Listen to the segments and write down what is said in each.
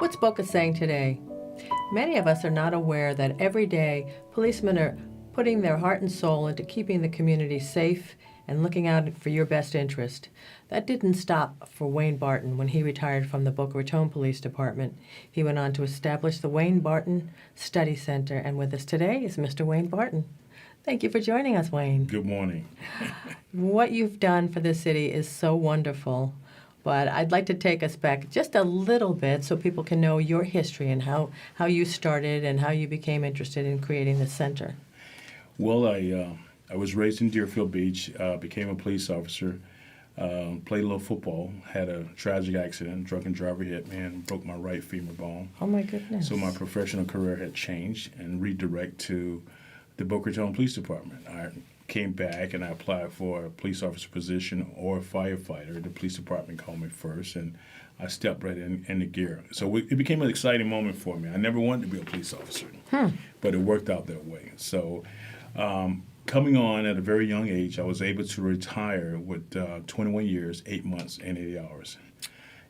What's Boca saying today? Many of us are not aware that every day policemen are putting their heart and soul into keeping the community safe and looking out for your best interest. That didn't stop for Wayne Barton when he retired from the Boca Raton Police Department. He went on to establish the Wayne Barton Study Center, and with us today is Mr. Wayne Barton. Thank you for joining us, Wayne. Good morning. What you've done for the city is so wonderful, but I'd like to take us back just a little bit so people can know your history and how you started and how you became interested in creating the center. Well, I was raised in Deerfield Beach, became a police officer, played a little football, had a tragic accident, drunken driver hit me and broke my right femur bone. Oh, my goodness. So my professional career had changed and redirect to the Boca Raton Police Department. I came back and I applied for a police officer position or a firefighter. The police department called me first, and I stepped right in the gear. So it became an exciting moment for me. I never wanted to be a police officer, but it worked out that way. So coming on at a very young age, I was able to retire with 21 years, 8 months, and 80 hours.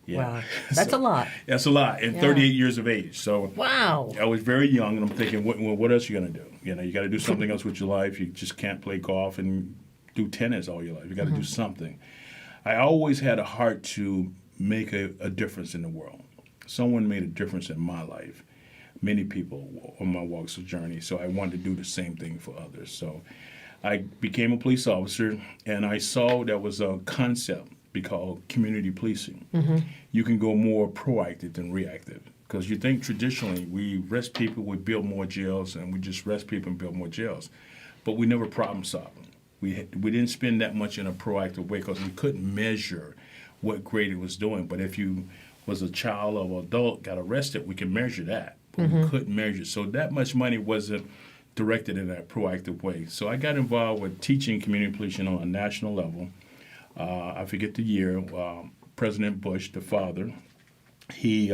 Yeah. Wow, that's a lot. That's a lot, and 38 years of age. So wow. I was very young, and I'm thinking, what else are you going to do? You know, you got to do something else with your life. You just can't play golf and do tennis all your life. You got to do something. I always had a heart to make a difference in the world. Someone made a difference in my life. Many people on my walks of journey. So I wanted to do the same thing for others. So I became a police officer, and I saw there was a concept called community policing. You can go more proactive than reactive. Because you think traditionally we arrest people, we build more jails, and we just arrest people and build more jails. But we never problem solved. We didn't spend that much in a proactive way because we couldn't measure what grade it was doing. But if you was a child or adult, got arrested, we could measure that. But we couldn't measure. So that much money wasn't directed in that proactive way. So I got involved with teaching community policing on a national level. I forget the year, President Bush, the father, he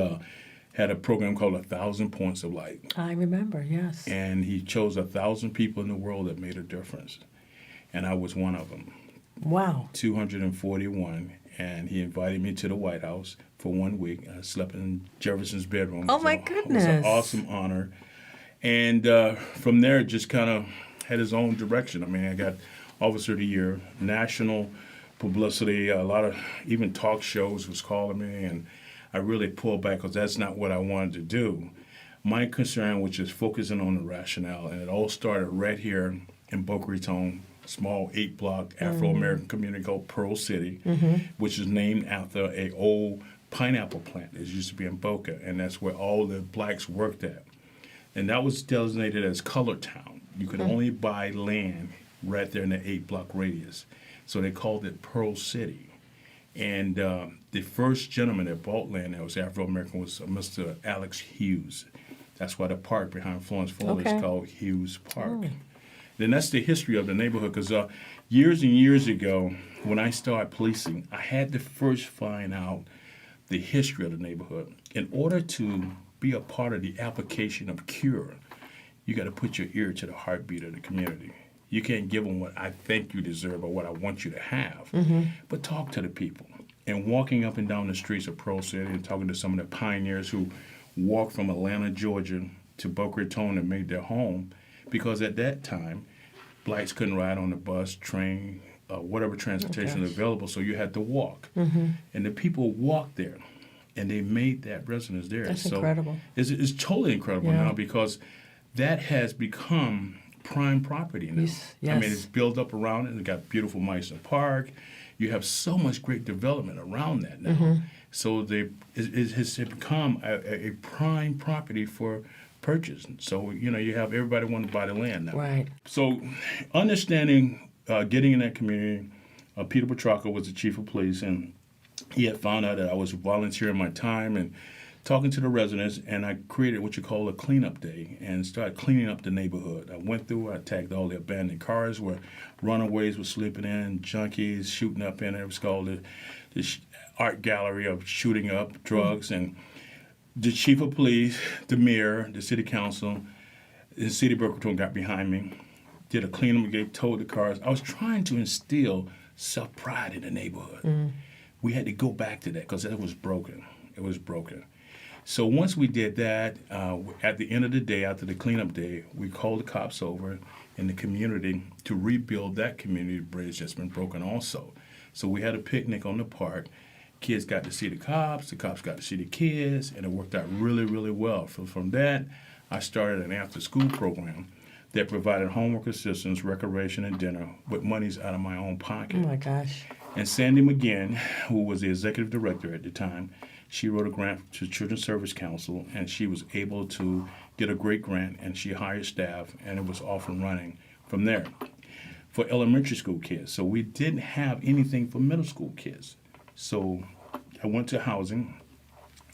had a program called 1,000 Points of Light. I remember, yes. And he chose 1,000 people in the world that made a difference. And I was one of them. Wow. 241. And he invited me to the White House for 1 week. I slept in Jefferson's bedroom. Oh, my goodness. It was an awesome honor. And from there, it just kind of had his own direction. I mean, I got Officer of the Year, national publicity, a lot of even talk shows was calling me, and I really pulled back because that's not what I wanted to do. My concern was just focusing on the rationale, and it all started right here in Boca Raton, small 8-block Afro-American community called Pearl City, which is named after an old pineapple plant that used to be in Boca, and that's where all the blacks worked at. And that was designated as Colored Town. You could only buy land right there in the 8-block radius. So they called it Pearl City. And the first gentleman that bought land that was Afro-American was Mr. Alex Hughes. That's why the park behind Florence Fuller is called Hughes Park. Then that's the history of the neighborhood, because years and years ago, when I started policing, I had to first find out the history of the neighborhood. In order to be a part of the application of cure, you got to put your ear to the heartbeat of the community. You can't give them what I think you deserve or what I want you to have, but talk to the people. And walking up and down the streets of Pearl City and talking to some of the pioneers who walked from Atlanta, Georgia to Boca Raton and made their home, because at that time, blacks couldn't ride on the bus, train, whatever transportation was available, so you had to walk. And the people walked there, and they made that residence there. That's so incredible. It's totally incredible now, because that has become prime property now. Yes. I mean, it's built up around it. It got beautiful Meissen Park. You have so much great development around that now. So it has become a prime property for purchase. So, you know, you have everybody want to buy the land now. Right. So understanding, getting in that community, Peter Petrarca was the chief of police, and he had found out that I was volunteering my time and talking to the residents, and I created what you call a cleanup day and started cleaning up the neighborhood. I went through, I tagged all the abandoned cars where runaways were sleeping in, junkies shooting up in it. It was called the art gallery of shooting up drugs. And the chief of police, the mayor, the city council, the city of Boca Raton got behind me, did a cleanup, towed the cars. I was trying to instill self-pride in the neighborhood. We had to go back to that because it was broken. It was broken. So once we did that, at the end of the day, after the cleanup day, we called the cops over in the community to rebuild that community bridge that's been broken also. So we had a picnic on the park. Kids got to see the cops got to see the kids, and it worked out really, really well. So from that, I started an after-school program that provided homework assistance, recreation, and dinner with monies out of my own pocket. Oh my gosh. And Sandy McGinn, who was the executive director at the time, she wrote a grant to Children's Service Council, and she was able to get a great grant, and she hired staff, and it was off and running from there for elementary school kids. So we didn't have anything for middle school kids. So I went to housing.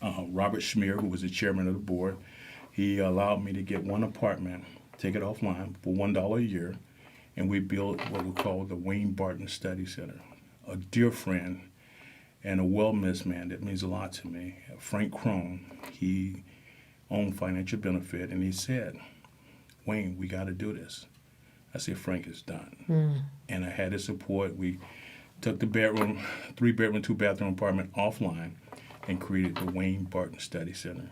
Robert Schmier, who was the chairman of the board, he allowed me to get one apartment, take it offline for $1 a year, and we built what we call the Wayne Barton Study Center. A dear friend and a well-missed man that means a lot to me, Frank Crone, he owned Financial Benefit, and he said, Wayne, we got to do this. I said, Frank, it's done. And I had his support. We took the bedroom, 3-bedroom, 2-bathroom apartment offline and created the Wayne Barton Study Center.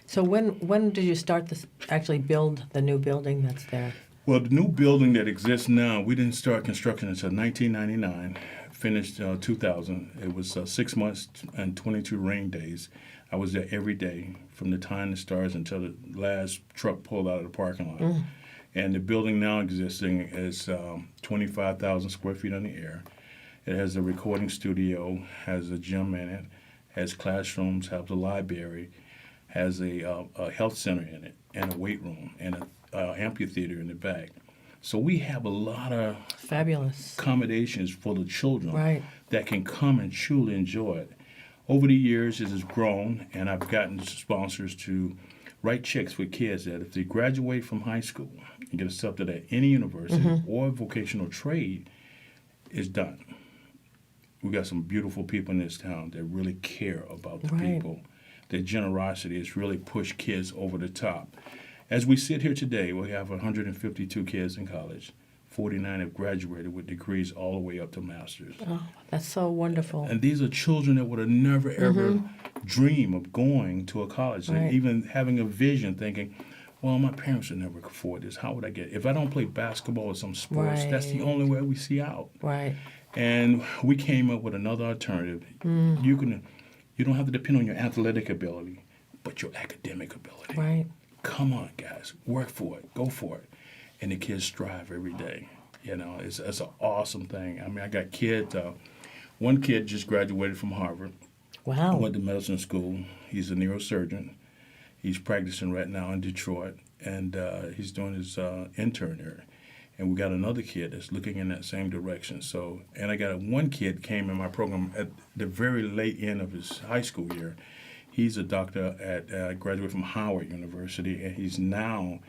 So when did you start this, actually build the new building that's there? Well, the new building that exists now, we didn't start construction until 1999, finished 2000. It was 6 months and 22 rain days. I was there every day from the time it starts until the last truck pulled out of the parking lot. And the building now existing is 25,000 square feet on the air. It has a recording studio, has a gym in it, has classrooms, has a library, has a health center in it, and a weight room, and an amphitheater in the back. So we have a lot of Fabulous accommodations for the children Right. that can come and truly enjoy it. Over the years, it has grown, and I've gotten sponsors to write checks for kids that if they graduate from high school and get accepted at any university or vocational trade, it's done. We got some beautiful people in this town that really care about the Right. people. Their generosity has really pushed kids over the top. As we sit here today, we have 152 kids in college. 49 have graduated with degrees all the way up to masters. Oh, that's so wonderful. And these are children that would have never, ever dreamed of going to a college Right. and even having a vision thinking, well, my parents would never afford this. How would I get it? If I don't play basketball or some sports, that's the Right. only way we see out. Right. And we came up with another alternative. You don't have to depend on your athletic ability, but your academic ability. Right. Come on, guys, work for it, go for it. And the kids strive every day. You know, it's an awesome thing. I mean, I got kids, one kid just graduated from Harvard, Wow. went to medicine school. He's a neurosurgeon. He's practicing right now in Detroit, and he's doing his intern there. And we got another kid that's looking in that same direction. So, and I got one kid came in my program at the very late end of his high school year. He's a doctor at graduated from Howard University, and he's now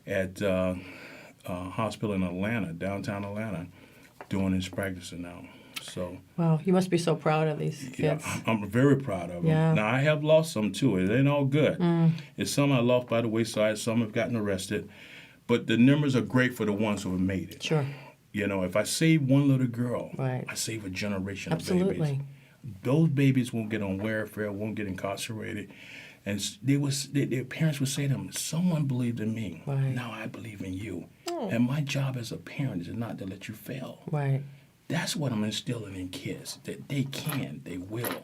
at a hospital in Atlanta, downtown Atlanta, doing his practicing now. So, Wow. You must be so proud of these yeah, kids. I'm very proud of them. Yeah. Now, I have lost some too. It ain't all good. It's some I lost by the wayside. Some have gotten arrested. But the numbers are great for the ones who have made it. Sure. You know, if I save one little girl, Right. I save a generation of Absolutely. babies. Those babies won't get on welfare, won't get incarcerated. And their parents would say to them, someone believed in me. Right. Now I believe in you. And my job as a parent is not to let you fail. Right. That's what I'm instilling in kids, that they can, they will.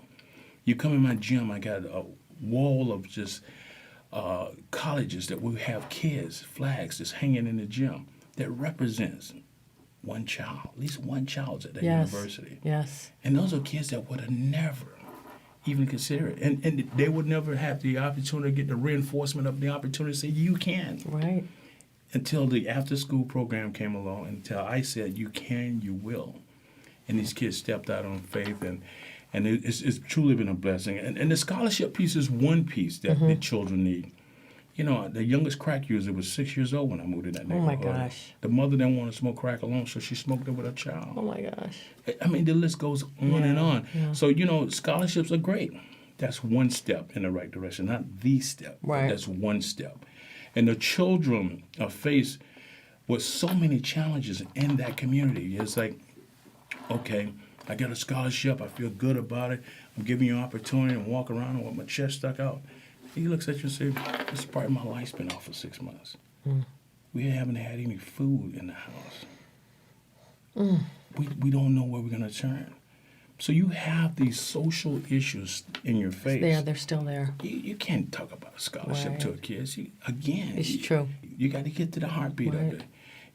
You come in my gym, I got a wall of just colleges that we have kids, flags that's hanging in the gym that represents one child, at least one child's at that Yes. university. Yes. And those are kids that would have never even considered it. And they would never have the opportunity to get the reinforcement of the opportunity to say, you can. Right. Until the after-school program came along, until I said, you can, you will. And these kids stepped out on faith, and it's truly been a blessing. And the scholarship piece is one piece that the children need. You know, the youngest crack user was 6 years old when I moved in that Oh my neighborhood. gosh. The mother didn't want to smoke crack alone, so she smoked it with her child. Oh my gosh. I mean, the list goes on and on. Yeah. So, you know, scholarships are great. That's one step in the right direction, not the step. But Right. that's one step. And the children are faced with so many challenges in that community. It's like, okay, I got a scholarship. I feel good about it. I'm giving you an opportunity to walk around with my chest stuck out. He looks at you and says, this is part of my life been off for 6 months. We haven't had any food in the house. We don't know where we're going to turn. So you have these social issues in your face. They're still there. You can't talk about a scholarship to a kid. It's true. You got to get to the heartbeat Right. of it.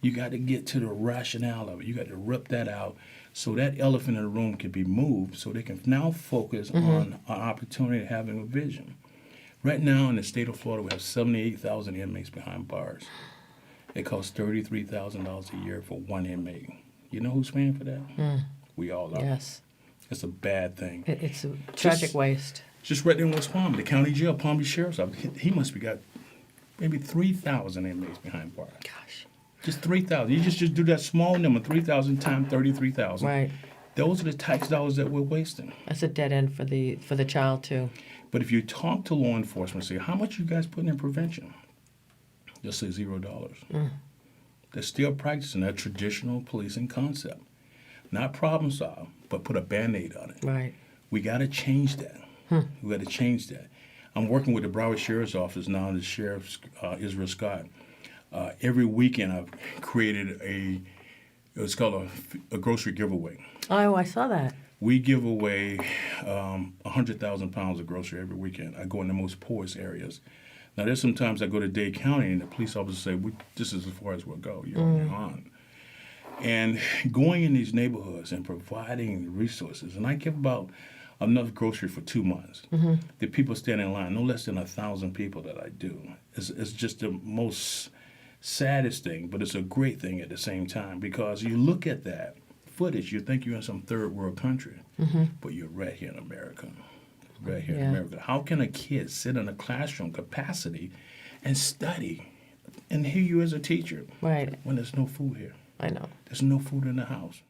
You got to get to the rationale of it. You got to rip that out so that elephant in the room can be moved so they can now focus on an opportunity of having a vision. Right now in the state of Florida, we have 78,000 inmates behind bars. It costs $33,000 a year for one inmate. You know who's paying for that? We all are. Yes. It's a bad thing. It's a tragic waste. Just right there in West Palm, the county jail, Palm Beach Sheriff's Office, he must be got maybe 3,000 inmates behind bars. Gosh. Just 3,000. You just do that small number, 3,000 times 33,000. Right. Those are the tax dollars that we're wasting. That's a dead end for the child too. But if you talk to law enforcement, say, how much you guys putting in prevention? They'll say $0. They're still practicing that traditional policing concept. Not problem solve, but put a Band-Aid on it. Right. We got to change that. We got to change that. I'm working with the Broward Sheriff's Office now, and the Sheriff, Israel Scott. Every weekend I've created it's called a grocery giveaway. Oh, I saw that. We give away 100,000 pounds of grocery every weekend. I go in the most poorest areas. Now, there's sometimes I go to Dade County and the police officers say, this is as far as we'll go. You're on. And going in these neighborhoods and providing resources, and I give about enough grocery for 2 months. The people stand in line, no less than 1,000 people that I do. It's just the most saddest thing, but it's a great thing at the same time because you look at that footage, you think you're in some third world country, but you're right here in America. Right here in America. How can a kid sit in a classroom capacity and study and hear you as a teacher Right. when there's no food here? I know. There's no food in the house.